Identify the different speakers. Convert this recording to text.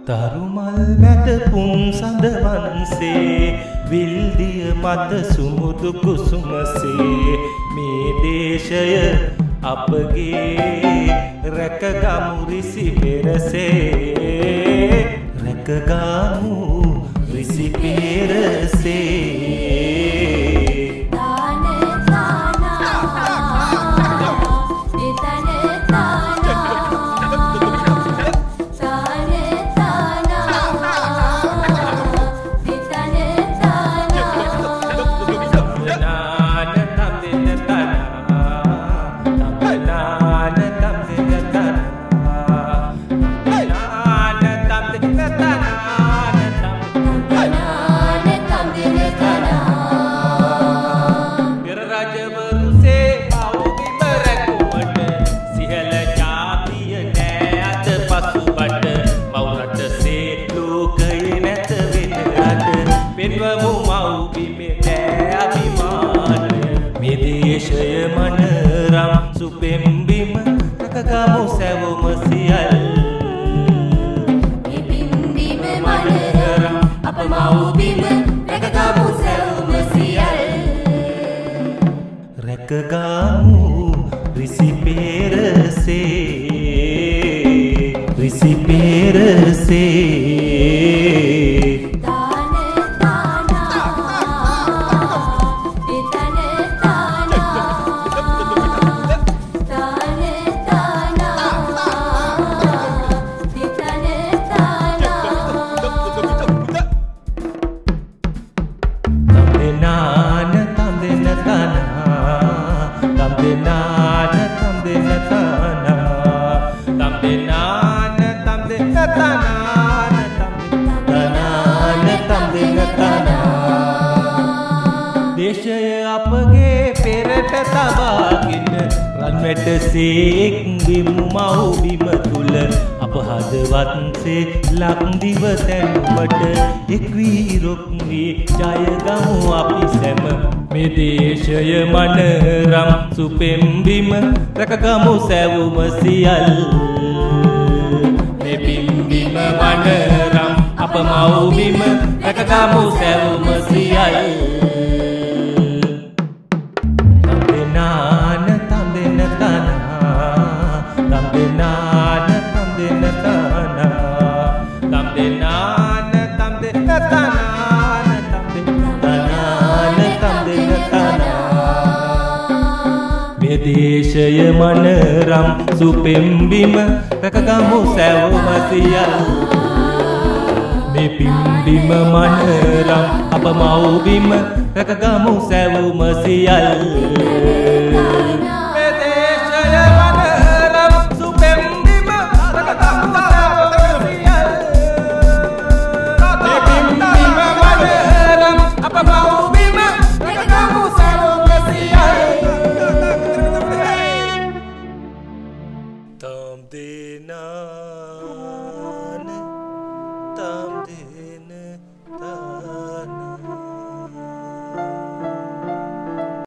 Speaker 1: Tarumal මැද පුන් සඳවන්සේ විල්දිය මත සුමුදු කුසුමසේ මේ දේශය අපගේ රැකගමු රිසි පෙරසේ රැකගමු රිසි පෙරසේ මනරම් සුපෙම්බිම රැකගමු සැවොම සියල් පිපින්බිම මනරම් අප මව්බිම රැකගමු සැවොම සියල් රැකගමු රිසි පෙරසේ දේශය අපගේ පෙරට තබාගෙන රන්වැට සේක් විමු මව්බිම තුල අප හදවත්සේ ලක්දිව තැන්වට එක් වී රොක් වී ජයගමු අපි සැම මේ දේශය මනරම් සුපෙම්බිම රැකගමු සැවොම සියල් මේ පිම්බිම මනරම් අප මව්බිම රැකගමු සැවොම සියල් දේශය මනරම් සුපෙම්බිම රැකගමු සැවොම සියල් මේ පිම්බිම මනරම් අප මව්බිම රැකගමු සැවොම සියල්